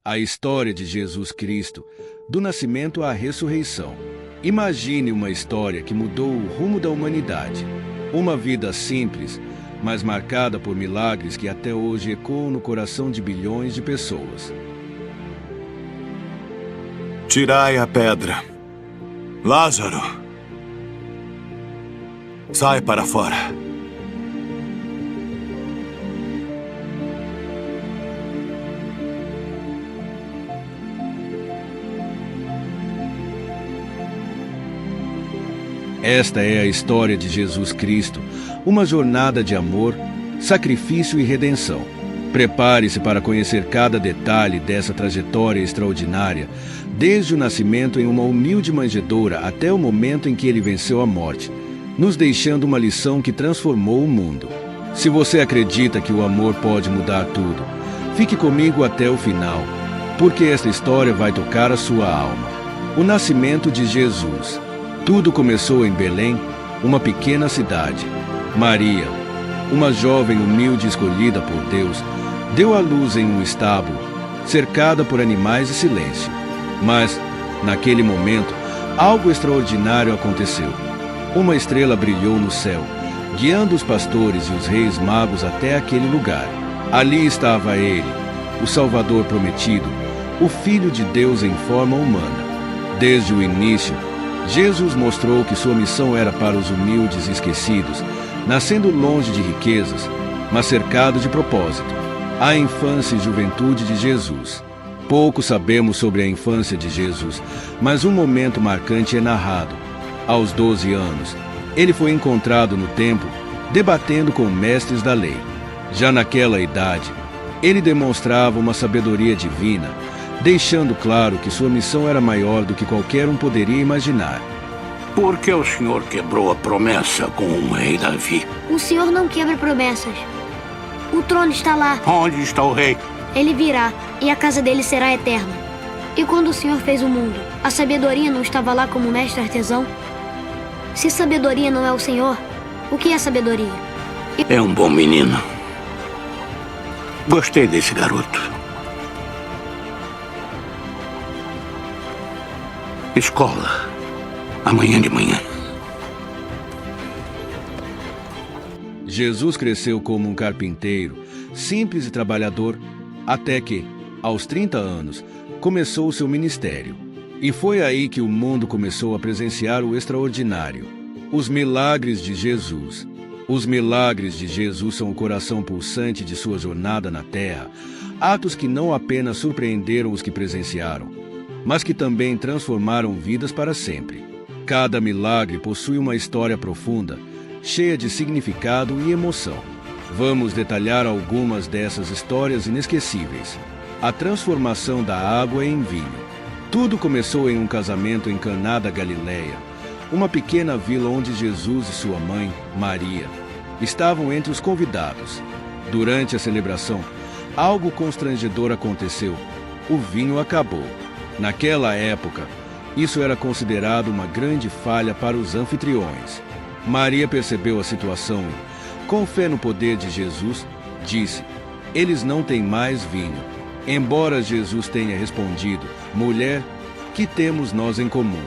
A história de Jesus Cristo, do nascimento à ressurreição. Imagine uma história que mudou o rumo da humanidade. Uma vida simples, mas marcada por milagres que até hoje ecoam no coração de bilhões de pessoas. Tirai a pedra. Lázaro, sai para fora. Esta é a história de Jesus Cristo, uma jornada de amor, sacrifício e redenção. Prepare-se para conhecer cada detalhe dessa trajetória extraordinária, desde o nascimento em uma humilde manjedoura até o momento em que ele venceu a morte, nos deixando uma lição que transformou o mundo. Se você acredita que o amor pode mudar tudo, fique comigo até o final, porque esta história vai tocar a sua alma. O nascimento de Jesus. Tudo começou em Belém, uma pequena cidade. Maria, uma jovem humilde escolhida por Deus, deu à luz em um estábulo, cercada por animais e silêncio. Mas, naquele momento, algo extraordinário aconteceu. Uma estrela brilhou no céu, guiando os pastores e os reis magos até aquele lugar. Ali estava ele, o Salvador prometido, o Filho de Deus em forma humana. Desde o início, Jesus mostrou que sua missão era para os humildes e esquecidos, nascendo longe de riquezas, mas cercado de propósito. A infância e juventude de Jesus. Pouco sabemos sobre a infância de Jesus, mas um momento marcante é narrado. Aos 12 anos, ele foi encontrado no templo, debatendo com mestres da lei. Já naquela idade, ele demonstrava uma sabedoria divina, deixando claro que sua missão era maior do que qualquer um poderia imaginar. Por que o senhor quebrou a promessa com o rei Davi? O senhor não quebra promessas. O trono está lá. Onde está o rei? Ele virá, e a casa dele será eterna. E quando o senhor fez o mundo, a sabedoria não estava lá como mestre artesão? Se sabedoria não é o senhor, o que é sabedoria? É um bom menino. Gostei desse garoto. Escola. Amanhã de manhã. Jesus cresceu como um carpinteiro, simples e trabalhador, até que, aos 30 anos, começou seu ministério. E foi aí que o mundo começou a presenciar o extraordinário. Os milagres de Jesus. Os milagres de Jesus são o coração pulsante de sua jornada na terra, atos que não apenas surpreenderam os que presenciaram, mas que também transformaram vidas para sempre. Cada milagre possui uma história profunda, cheia de significado e emoção. Vamos detalhar algumas dessas histórias inesquecíveis. A transformação da água em vinho. Tudo começou em um casamento em Caná da Galileia, uma pequena vila onde Jesus e sua mãe, Maria, estavam entre os convidados. Durante a celebração, algo constrangedor aconteceu. O vinho acabou. Naquela época, isso era considerado uma grande falha para os anfitriões. Maria percebeu a situação e, com fé no poder de Jesus, disse: "Eles não têm mais vinho." Embora Jesus tenha respondido: "Mulher, que temos nós em comum?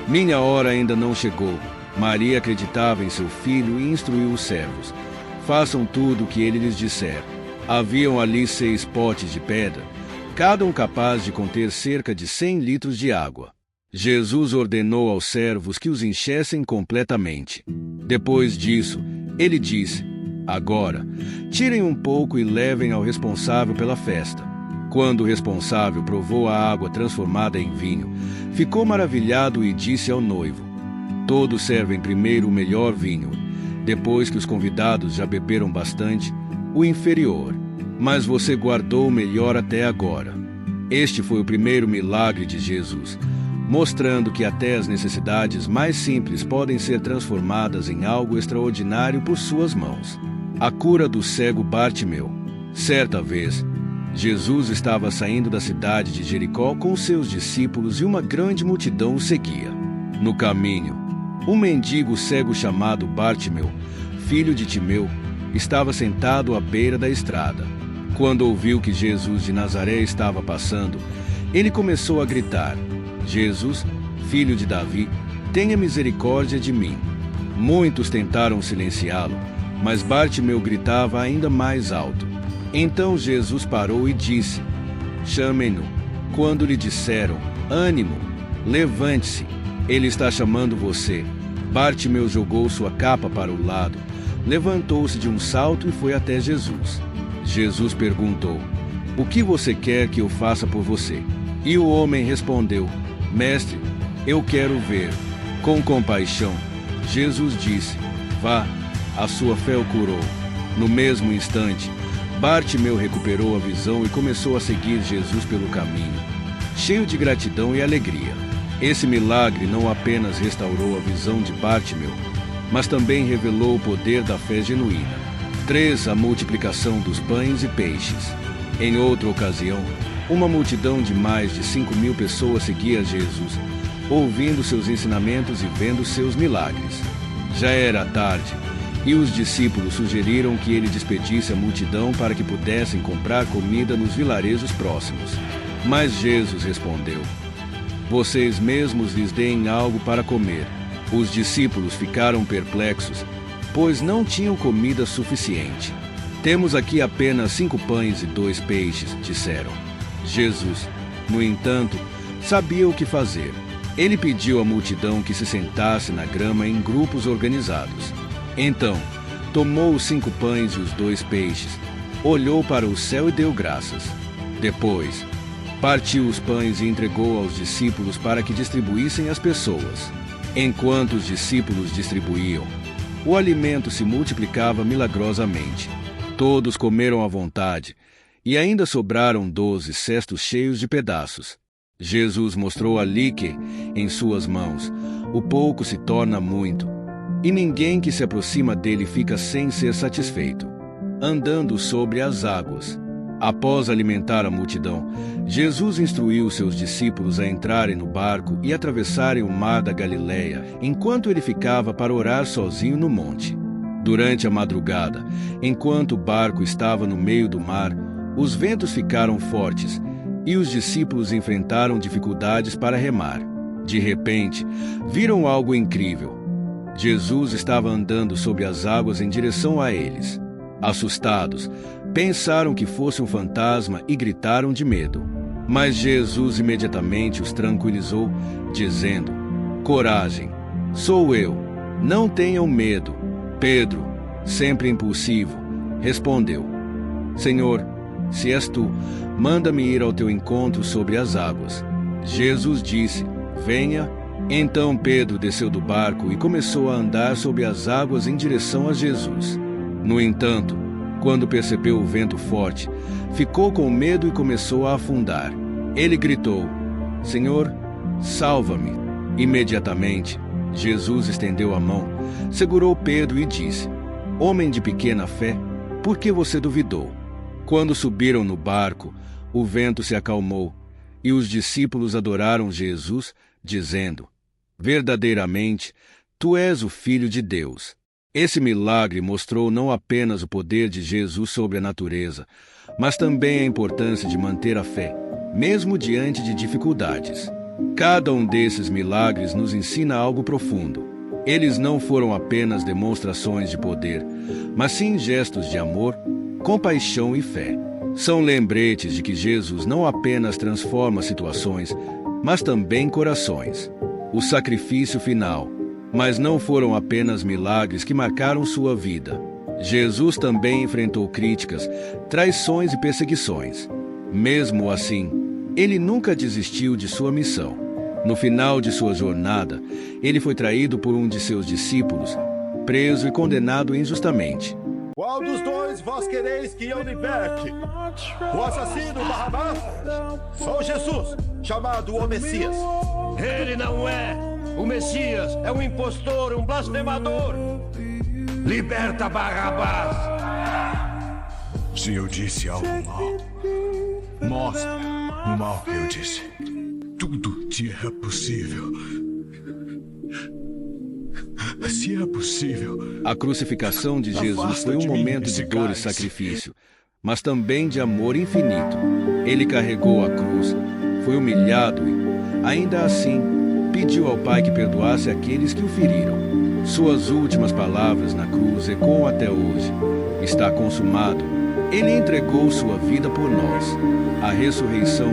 Minha hora ainda não chegou." Maria acreditava em seu filho e instruiu os servos: "Façam tudo o que ele lhes disser." Haviam ali 6 potes de pedra, cada um capaz de conter cerca de 100 litros de água. Jesus ordenou aos servos que os enchessem completamente. Depois disso, ele disse: "Agora, tirem um pouco e levem ao responsável pela festa." Quando o responsável provou a água transformada em vinho, ficou maravilhado e disse ao noivo: "Todos servem primeiro o melhor vinho. Depois que os convidados já beberam bastante, o inferior. Mas você guardou o melhor até agora." Este foi o primeiro milagre de Jesus, mostrando que até as necessidades mais simples podem ser transformadas em algo extraordinário por suas mãos. A cura do cego Bartimeu. Certa vez, Jesus estava saindo da cidade de Jericó com seus discípulos e uma grande multidão o seguia. No caminho, um mendigo cego chamado Bartimeu, filho de Timeu, estava sentado à beira da estrada. Quando ouviu que Jesus de Nazaré estava passando, ele começou a gritar: Jesus, filho de Davi, tenha misericórdia de mim. Muitos tentaram silenciá-lo, mas Bartimeu gritava ainda mais alto. Então Jesus parou e disse: chamem-no. Quando lhe disseram: ânimo, levante-se, ele está chamando você, Bartimeu jogou sua capa para o lado, levantou-se de um salto e foi até Jesus. Jesus perguntou: o que você quer que eu faça por você? E o homem respondeu: mestre, eu quero ver. Com compaixão, Jesus disse: vá, a sua fé o curou. No mesmo instante, Bartimeu recuperou a visão e começou a seguir Jesus pelo caminho, cheio de gratidão e alegria. Esse milagre não apenas restaurou a visão de Bartimeu, mas também revelou o poder da fé genuína. 3. A multiplicação dos pães e peixes. Em outra ocasião, uma multidão de mais de 5.000 pessoas seguia Jesus, ouvindo seus ensinamentos e vendo seus milagres. Já era tarde, e os discípulos sugeriram que ele despedisse a multidão para que pudessem comprar comida nos vilarejos próximos. Mas Jesus respondeu: vocês mesmos lhes deem algo para comer. Os discípulos ficaram perplexos, pois não tinham comida suficiente. Temos aqui apenas 5 pães e 2 peixes, disseram. Jesus, no entanto, sabia o que fazer. Ele pediu à multidão que se sentasse na grama em grupos organizados. Então, tomou os 5 pães e os 2 peixes, olhou para o céu e deu graças. Depois, partiu os pães e entregou aos discípulos para que distribuíssem às pessoas. Enquanto os discípulos distribuíam, o alimento se multiplicava milagrosamente. Todos comeram à vontade, e ainda sobraram 12 cestos cheios de pedaços. Jesus mostrou ali que, em suas mãos, o pouco se torna muito, e ninguém que se aproxima dele fica sem ser satisfeito. Andando sobre as águas. Após alimentar a multidão, Jesus instruiu seus discípulos a entrarem no barco e atravessarem o mar da Galileia, enquanto ele ficava para orar sozinho no monte. Durante a madrugada, enquanto o barco estava no meio do mar, os ventos ficaram fortes e os discípulos enfrentaram dificuldades para remar. De repente, viram algo incrível. Jesus estava andando sobre as águas em direção a eles. Assustados, pensaram que fosse um fantasma e gritaram de medo. Mas Jesus imediatamente os tranquilizou, dizendo: coragem, sou eu, não tenham medo. Pedro, sempre impulsivo, respondeu: Senhor, se és tu, manda-me ir ao teu encontro sobre as águas. Jesus disse: venha. Então Pedro desceu do barco e começou a andar sobre as águas em direção a Jesus. No entanto, quando percebeu o vento forte, ficou com medo e começou a afundar. Ele gritou: Senhor, salva-me! Imediatamente, Jesus estendeu a mão, segurou Pedro e disse: Homem de pequena fé, por que você duvidou? Quando subiram no barco, o vento se acalmou, e os discípulos adoraram Jesus, dizendo: verdadeiramente, tu és o Filho de Deus. Esse milagre mostrou não apenas o poder de Jesus sobre a natureza, mas também a importância de manter a fé, mesmo diante de dificuldades. Cada um desses milagres nos ensina algo profundo. Eles não foram apenas demonstrações de poder, mas sim gestos de amor, compaixão e fé. São lembretes de que Jesus não apenas transforma situações, mas também corações. O sacrifício final. Mas não foram apenas milagres que marcaram sua vida. Jesus também enfrentou críticas, traições e perseguições. Mesmo assim, ele nunca desistiu de sua missão. No final de sua jornada, ele foi traído por um de seus discípulos, preso e condenado injustamente. Qual dos dois vós quereis que eu liberte? O assassino Barrabás? Ou Jesus, chamado o Messias? Ele não é! O Messias é um impostor, um blasfemador! Liberta Barrabás! Se eu disse algo mal, mostra o mal que eu disse. Tudo te é possível. Se é possível. A crucificação de Jesus foi um momento de dor e sacrifício, mas também de amor infinito. Ele carregou a cruz, foi humilhado e, ainda assim, pediu ao Pai que perdoasse aqueles que o feriram. Suas últimas palavras na cruz ecoam até hoje. Está consumado. Ele entregou sua vida por nós. A ressurreição,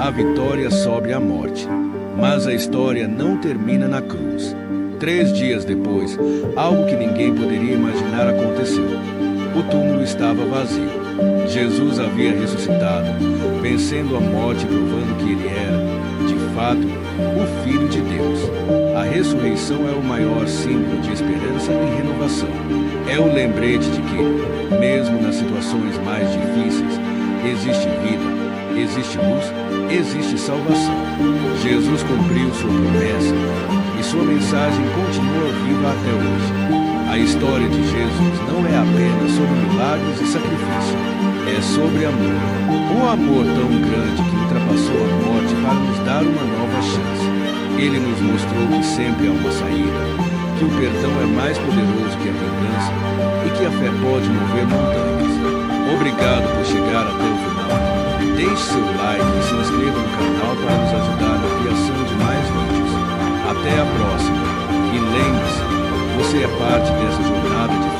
a vitória sobre a morte. Mas a história não termina na cruz. 3 dias depois, algo que ninguém poderia imaginar aconteceu. O túmulo estava vazio. Jesus havia ressuscitado, vencendo a morte e provando que ele era, de fato, o Filho de Deus. A ressurreição é o maior símbolo de esperança e renovação. É o lembrete de que, mesmo nas situações mais difíceis, existe vida, existe luz, existe salvação. Jesus cumpriu sua promessa e sua mensagem continua viva até hoje. A história de Jesus não é apenas sobre milagres e sacrifício, é sobre amor. Um amor tão grande que ultrapassou a morte para nos dar uma nova chance. Ele nos mostrou que sempre há uma saída, que o perdão é mais poderoso que a vingança e que a fé pode mover montanhas. Obrigado por chegar até o final. Deixe seu like e se inscreva no canal para nos ajudar na criação de mais vídeos. Até a próxima. E lembre-se, você é parte dessa jornada de